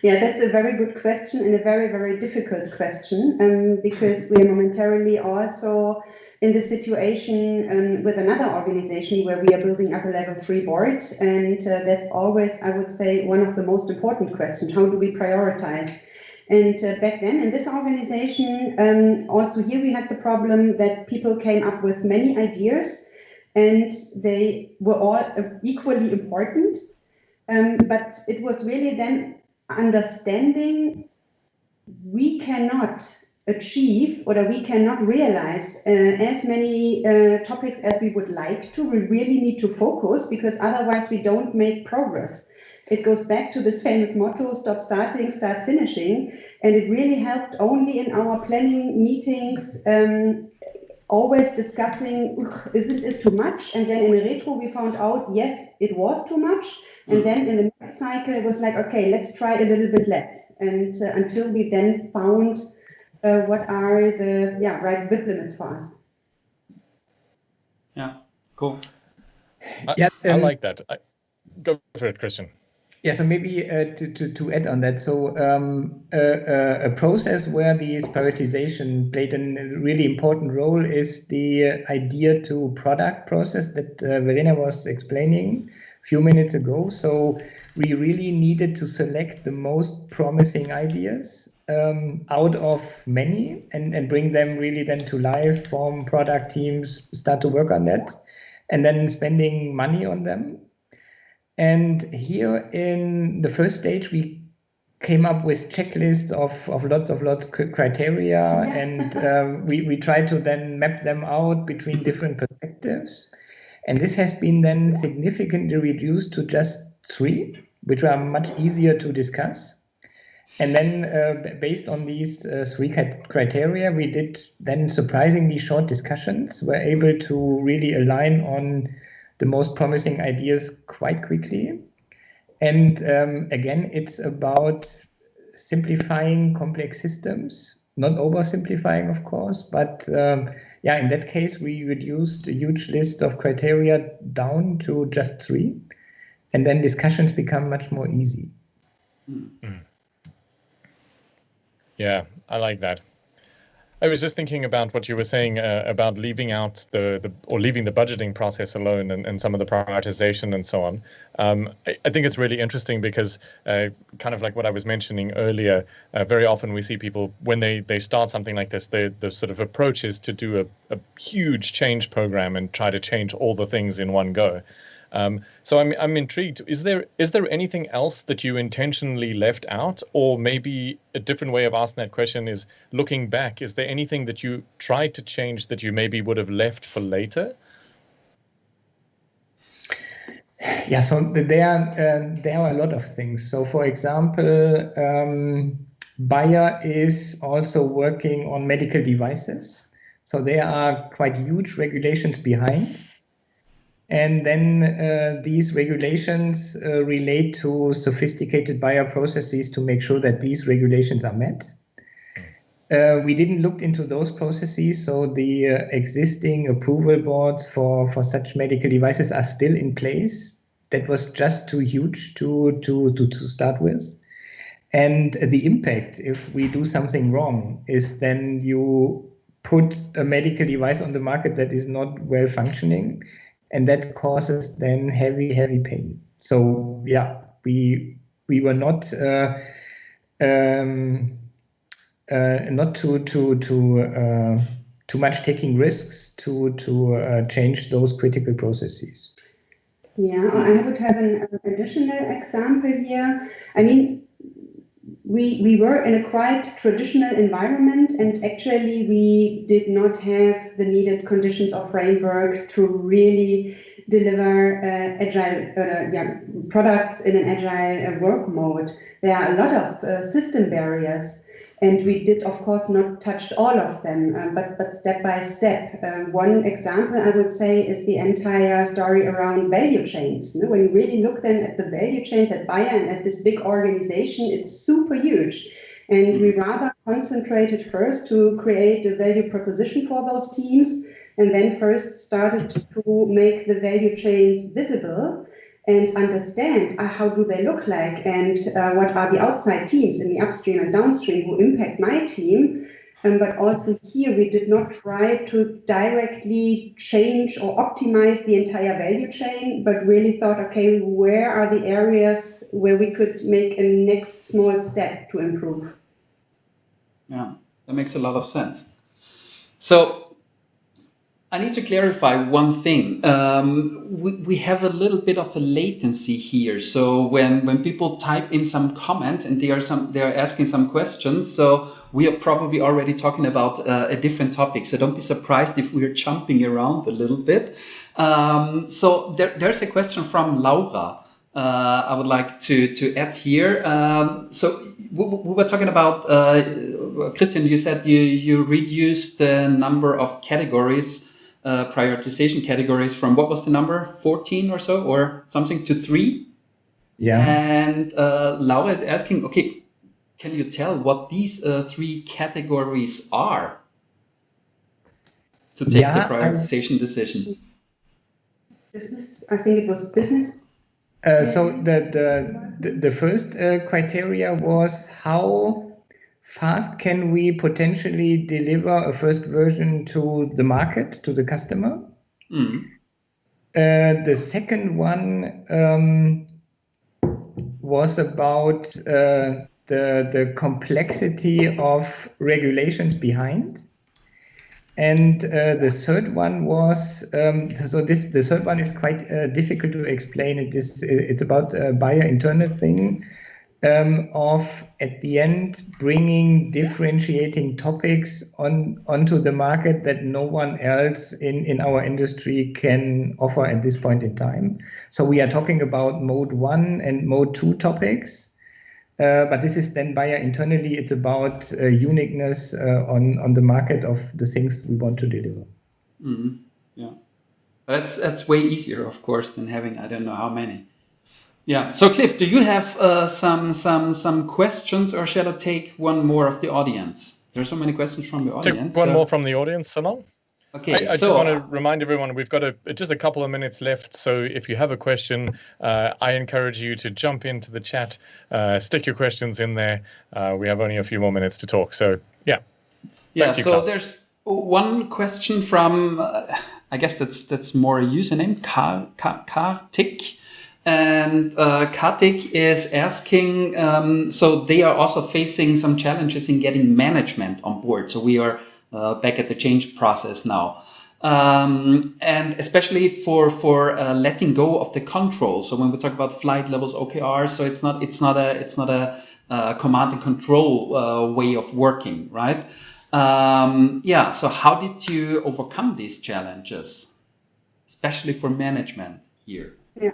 Yeah, that's a very good question and a very difficult question because we are momentarily also in the situation with another organization where we are building up a level 3 board, and that's always, I would say, one of the most important questions. How do we prioritize? And back then in this organization, also here we had the problem that people came up with many ideas and they were all equally important, but it was really then understanding we cannot achieve or we cannot realize as many topics as we would like to. We really need to focus because otherwise we don't make progress. It goes back to this famous motto, stop starting, start finishing. And it really helped only in our planning meetings, always discussing, isn't it too much? And then in retro, we found out, yes, it was too much. And then in the next cycle, it was like, okay, let's try a little bit less. And until we then found what are the right width limits for us. Yeah, cool. I like that. Go for it, Christian. Yeah, so maybe to add on that, so a process where this prioritization played a really important role is the idea to product process that Verena was explaining a few minutes ago. So we really needed to select the most promising ideas out of many and bring them really then to life, form product teams, start to work on that, and then spending money on them. And here in the first stage, we came up with checklists of lots of criteria, and we tried to then map them out between different perspectives. And this has been then significantly reduced to just 3, which are much easier to discuss. And then based on these 3 criteria, we did then surprisingly short discussions. We're able to really align on the most promising ideas quite quickly. And again, it's about simplifying complex systems, not oversimplifying, of course, but in that case, we reduced a huge list of criteria down to just 3, and then discussions become much more easy. Yeah, I like that. I was just thinking about what you were saying about leaving out leaving the budgeting process alone and some of the prioritization and so on. I think it's really interesting because kind of like what I was mentioning earlier, very often we see people when they start something like this, the sort of approach is to do a huge change program and try to change all the things in one go. So I'm intrigued. Is there anything else that you intentionally left out, or maybe a different way of asking that question is, looking back, is there anything that you tried to change that you maybe would have left for later? Yeah, so there are a lot of things. So, for example, Bayer is also working on medical devices. So there are quite huge regulations behind. And then these regulations relate to sophisticated Bayer processes to make sure that these regulations are met. We didn't look into those processes, so the existing approval boards for such medical devices are still in place. That was just too huge to start with. And the impact, if we do something wrong, is then you put a medical device on the market that is not well functioning, and that causes then heavy pain. So yeah, we were not too much taking risks to change those critical processes. Yeah, I would have an additional example here. I mean, we were in a quite traditional environment, and actually we did not have the needed conditions or framework to really deliver agile products in an agile work mode. There are a lot of system barriers. And we did, of course, not touch all of them, but step by step. One example, I would say, is the entire story around value chains. When you really look then at the value chains at Bayer and at this big organization, it's super huge. And we rather concentrated first to create a value proposition for those teams, and then first started to make the value chains visible and understand how do they look like, and what are the outside teams in the upstream and downstream who impact my team. But also here we did not try to directly change or optimize the entire value chain, but really thought, okay, where are the areas where we could make a next small step to improve? Yeah, that makes a lot of sense. So I need to clarify one thing. We have a little bit of a latency here. So when people type in some comments and they are asking some questions, so we are probably already talking about a different topic. So don't be surprised if we are jumping around a little bit. So there's a question from Laura. I would like to add here. So we were talking about Christian. You said you reduced the number of categories. Prioritization categories from, what was the number, 14 or so, or something, to 3? Yeah. And Laura is asking, okay, can you tell what these 3 categories are to take the prioritization decision? Business, I think it was business. So the first criteria was how fast can we potentially deliver a first version to the market, to the customer? The second one was about the complexity of regulations behind. And the third one was, the third one is quite difficult to explain. It's about a Bayer internal thing. Of at the end bringing differentiating topics onto the market that no one else in our industry can offer at this point in time. So we are talking about mode 1 and mode 2 topics, but this is then Bayer internally. It's about uniqueness on the market of the things we want to deliver. Mm-hmm. Yeah, that's way easier, of course, than having I don't know how many. Yeah. So, Cliff, do you have some questions, or shall I take one more of the audience? There are so many questions from the audience. Take one more from the audience, Simon. Okay. I just want to remind everyone we've got just a couple of minutes left. So, if you have a question, I encourage you to jump into the chat, stick your questions in there. We have only a few more minutes to talk. So, yeah. Yeah. So there's one question from, I guess that's more a username, Kartik. And Kartik is asking, so they are also facing some challenges in getting management on board. So we are back at the change process now. and especially for letting go of the control. So when we talk about flight levels, OKRs, so it's not a command and control way of working, right? So how did you overcome these challenges, especially for management here? Yeah.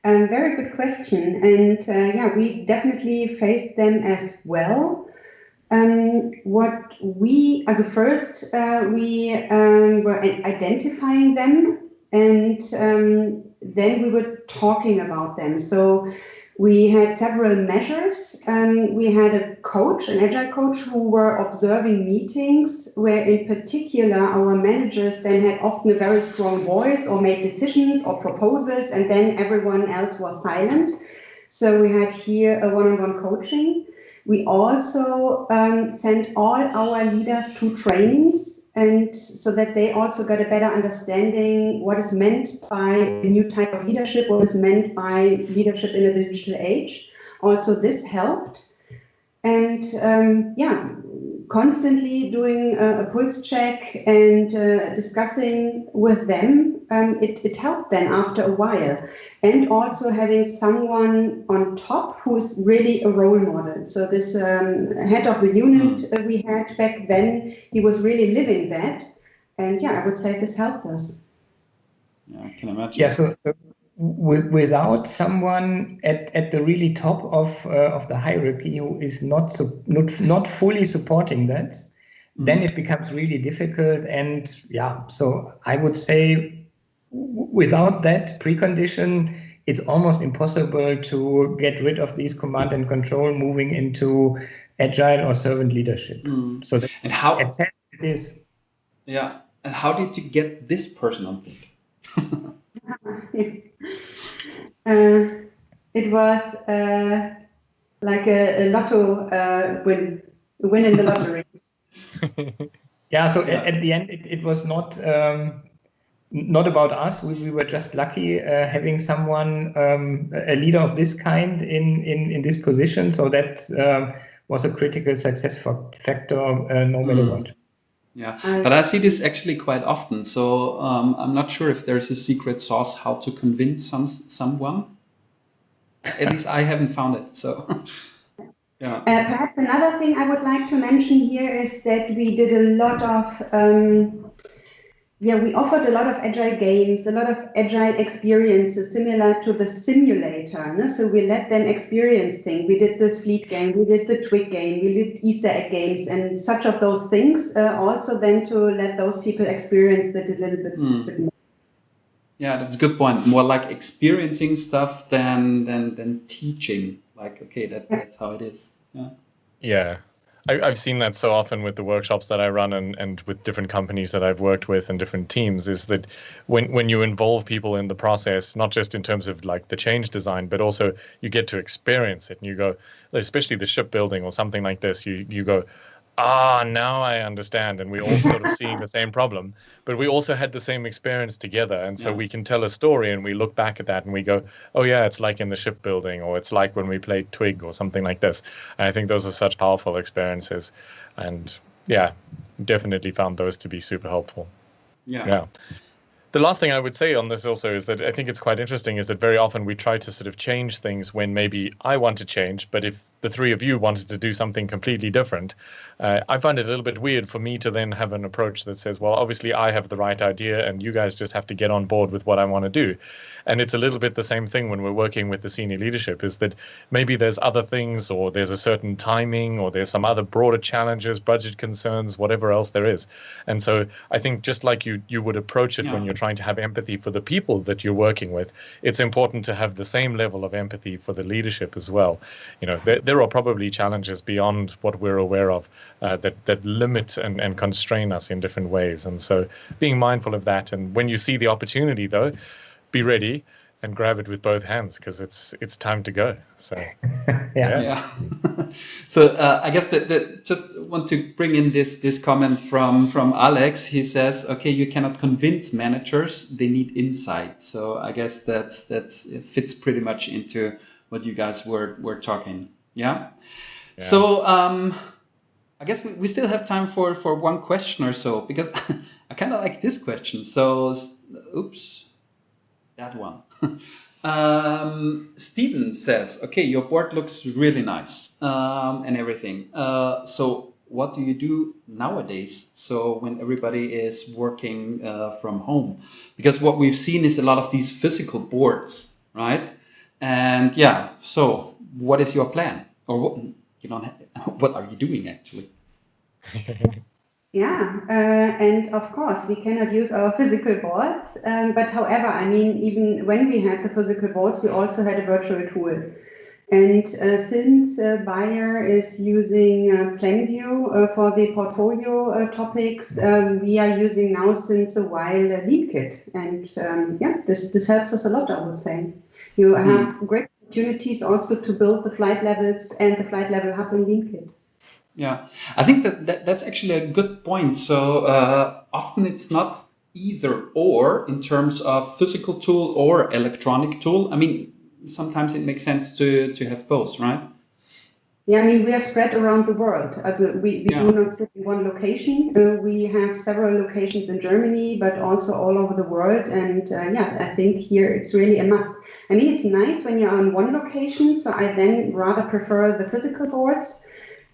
Very good question. And we definitely faced them as well. What we, as a first, we were identifying them, and then we were talking about them. So we had several measures. We had a coach, an agile coach, who were observing meetings where in particular our managers then had often a very strong voice or made decisions or proposals, and then everyone else was silent. So we had here a one-on-one coaching. We also sent all our leaders to trainings, and so that they also got a better understanding what is meant by a new type of leadership, what is meant by leadership in a digital age. Also, this helped. And constantly doing a pulse check and discussing with them, it helped then after a while. And also having someone on top who's really a role model. So this head of the unit we had back then, he was really living that. And I would say this helped us. Yeah, I can imagine. Yeah, so without someone at the really top of the hierarchy who is not fully supporting that, then it becomes really difficult. And so I would say without that precondition, it's almost impossible to get rid of these command and control moving into agile or servant leadership. So that, and how it is. Yeah, and how did you get this person on board? It was like a lotto win in the lottery. At the end, it was not about us. We were just lucky having someone, a leader of this kind in this position. So that was a critical success factor no matter what. Yeah, but I see this actually quite often. So I'm not sure if there's a secret sauce how to convince someone. At least I haven't found it. So, yeah. Perhaps another thing I would like to mention here is that we did a lot of, we offered a lot of agile games, a lot of agile experiences similar to the simulator. No? So we let them experience things. We did this fleet game, we did the twig game, we did Easter egg games, and such of those things. Also, then to let those people experience that a little bit more. Yeah, that's a good point. More like experiencing stuff than teaching. Like, okay, that's how it is. Yeah. Yeah. I've seen that so often with the workshops that I run and with different companies that I've worked with and different teams, is that when you involve people in the process, not just in terms of like the change design, but also you get to experience it, and you go, especially the shipbuilding or something like this, you go, now I understand. And we're all sort of seeing the same problem, but we also had the same experience together. And so we can tell a story and we look back at that and we go, oh yeah, it's like in the shipbuilding, or it's like when we played Twig or something like this. And I think those are such powerful experiences. And definitely found those to be super helpful. Yeah. The last thing I would say on this also is that I think it's quite interesting is that very often we try to sort of change things when maybe I want to change, but if the three of you wanted to do something completely different, I find it a little bit weird for me to then have an approach that says, well, obviously I have the right idea and you guys just have to get on board with what I want to do. And it's a little bit the same thing when we're working with the senior leadership, is that maybe there's other things, or there's a certain timing, or there's some other broader challenges, budget concerns, whatever else there is. And so I think just like you would approach it when you're trying to have empathy for the people that you're working with, it's important to have the same level of empathy for the leadership as well. You know, there are probably challenges beyond what we're aware of that limit and constrain us in different ways. And so being mindful of that, and when you see the opportunity, though, be ready and grab it with both hands, because it's time to go. So yeah. So I guess that just want to bring in this comment from Alex. He says, okay, you cannot convince managers, they need insight. So I guess that's it fits pretty much into what you guys were talking. Yeah. So I guess we still have time for one question or so, because I kind of like this question. So, oops, that one. Steven says, okay, your board looks really nice and everything. So what do you do nowadays? So when everybody is working from home, because what we've seen is a lot of these physical boards, right? And yeah, so what is your plan, or what, what are you doing actually? Yeah, and of course we cannot use our physical boards, but however, I mean, even when we had the physical boards, we also had a virtual tool. And since Bayer is using PlanView for the portfolio topics, we are using now since a while LeanKit. And yeah, this helps us a lot, I would say. You have great opportunities also to build the flight levels and the flight level hub in LeanKit. Yeah, I think that's actually a good point. So often it's not either or in terms of physical tool or electronic tool. I mean, sometimes it makes sense to have both, right? Yeah, I mean, we are spread around the world. Also, we do not sit in one location. We have several locations in Germany, but also all over the world. And yeah, I think here it's really a must. I mean, it's nice when you're on one location. So I then rather prefer the physical boards.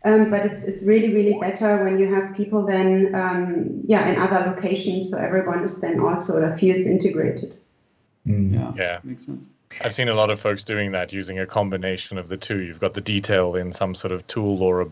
But it's really, really better when you have people then, in other locations. So everyone is then also feels integrated. Yeah, makes sense. I've seen a lot of folks doing that, using a combination of the two. You've got the detail in some sort of tool or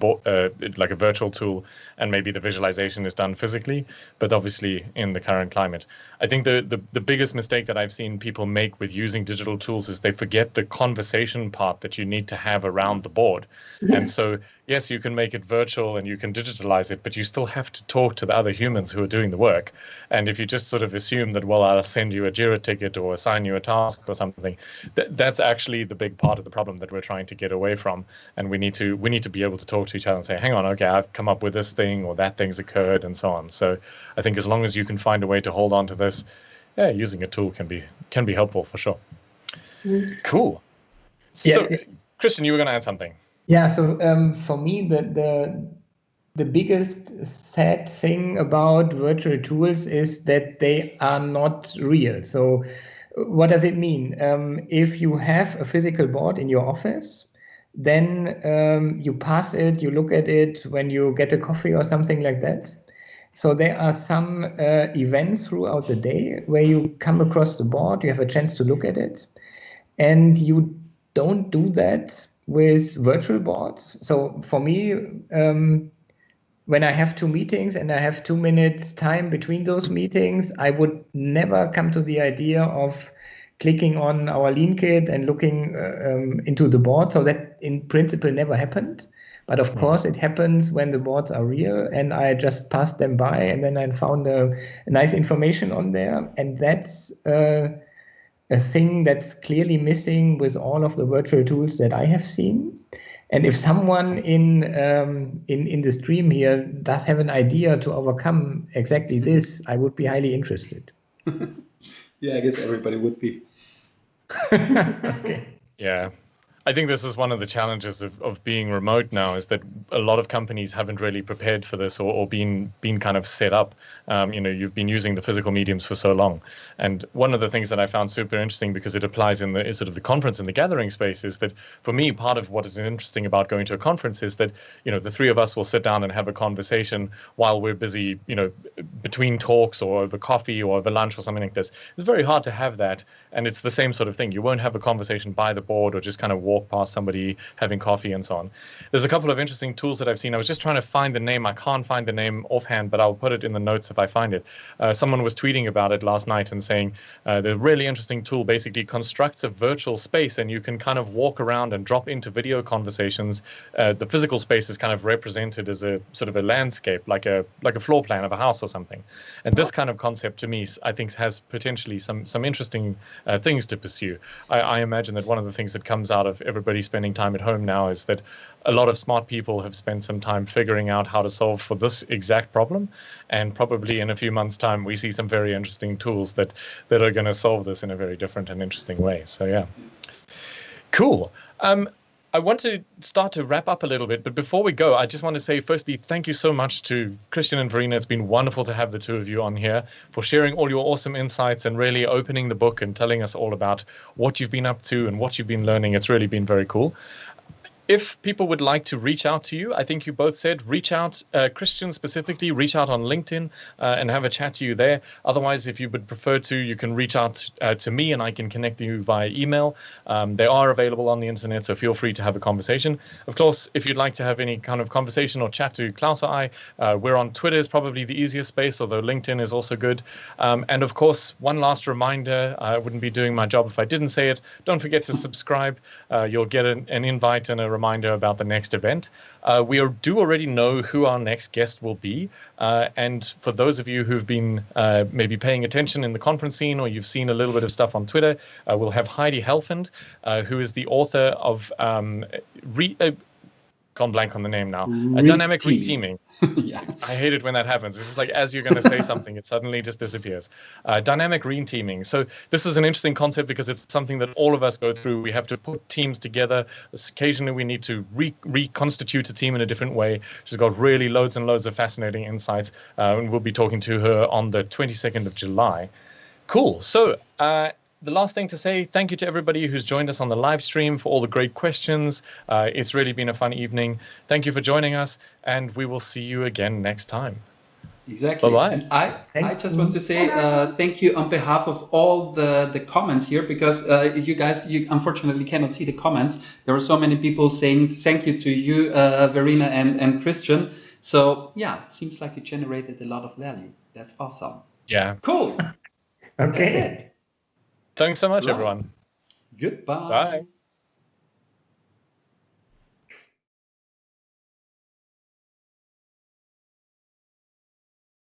like a virtual tool, and maybe the visualization is done physically. But obviously, in the current climate, I think the biggest mistake that I've seen people make with using digital tools is they forget the conversation part that you need to have around the board. And so, yes, you can make it virtual and you can digitalize it, but you still have to talk to the other humans who are doing the work. And if you just sort of assume that, well, I'll send you a Jira ticket or assign you a task or something, that's actually the big part of the problem that we're trying to get away from. And we need to be able to talk to each other and say, hang on, okay, I've come up with this thing, or that thing's occurred, and so on. So I think as long as you can find a way to hold on to this, yeah, using a tool can be helpful for sure. Cool. So Christian, you were going to add something. Yeah, so for me, the biggest sad thing about virtual tools is that they are not real. So what does it mean? If you have a physical board in your office, then you pass it, you look at it when you get a coffee or something like that. So there are some events throughout the day where you come across the board, you have a chance to look at it, and you don't do that with virtual boards. So for me, when I have two meetings and I have 2 minutes time between those meetings, I would never come to the idea of clicking on our LeanKit and looking into the board. So that in principle never happened. But of course it happens when the boards are real and I just passed them by and then I found a nice information on there. And that's a thing that's clearly missing with all of the virtual tools that I have seen. And if someone in the stream here does have an idea to overcome exactly this, I would be highly interested. Yeah, I guess everybody would be. Okay. Yeah. I think this is one of the challenges of being remote now, is that a lot of companies haven't really prepared for this or been kind of set up. You've been using the physical mediums for so long. And one of the things that I found super interesting, because it applies in the sort of the conference and the gathering space, is that for me, part of what is interesting about going to a conference is that, the three of us will sit down and have a conversation while we're busy, between talks or over coffee or over lunch or something like this. It's very hard to have that. And it's the same sort of thing. You won't have a conversation by the board or just kind of walk past somebody having coffee and so on. There's a couple of interesting tools that I've seen. I was just trying to find the name. I can't find the name offhand, but I'll put it in the notes if I find it. Someone was tweeting about it last night and saying the really interesting tool basically constructs a virtual space and you can kind of walk around and drop into video conversations. The physical space is kind of represented as a sort of a landscape, like a floor plan of a house or something. And this kind of concept to me, I think, has potentially some interesting things to pursue. I imagine that one of the things that comes out of everybody spending time at home now is that a lot of smart people have spent some time figuring out how to solve for this exact problem, and probably in a few months' time we see some very interesting tools that are going to solve this in a very different and interesting way. So yeah, cool. I want to start to wrap up a little bit, but before we go, I just want to say, firstly, thank you so much to Christian and Verena. It's been wonderful to have the two of you on here for sharing all your awesome insights and really opening the book and telling us all about what you've been up to and what you've been learning. It's really been very cool. If people would like to reach out to you, I think you both said reach out, Christian specifically, reach out on LinkedIn and have a chat to you there. Otherwise, if you would prefer to, you can reach out to me and I can connect you via email. They are available on the internet, so feel free to have a conversation. Of course, if you'd like to have any kind of conversation or chat to Klaus or I, we're on Twitter is probably the easiest space, although LinkedIn is also good. And of course, one last reminder, I wouldn't be doing my job if I didn't say it. Don't forget to subscribe. You'll get an invite and a reminder about the next event. We do already know who our next guest will be. And for those of you who've been maybe paying attention in the conference scene, or you've seen a little bit of stuff on Twitter, we'll have Heidi Helfand, who is the author of gone blank on the name now. Dynamic reteaming. Yeah. I hate it when that happens. This is like as you're going to say something, it suddenly just disappears. Dynamic reteaming. So this is an interesting concept because it's something that all of us go through. We have to put teams together. Occasionally we need to reconstitute a team in a different way. She's got really loads and loads of fascinating insights. And we'll be talking to her on the 22nd of July. Cool. So the last thing to say, thank you to everybody who's joined us on the live stream for all the great questions. It's really been a fun evening. Thank you for joining us, and we will see you again next time. Exactly. Bye-bye. And I just want to say thank you on behalf of all the comments here, because you guys, you unfortunately cannot see the comments. There are so many people saying thank you to you, Verena and Christian. So yeah, it seems like you generated a lot of value. That's awesome. Yeah. Cool. Okay. That's it. Thanks so much, Right. everyone. Goodbye. Bye.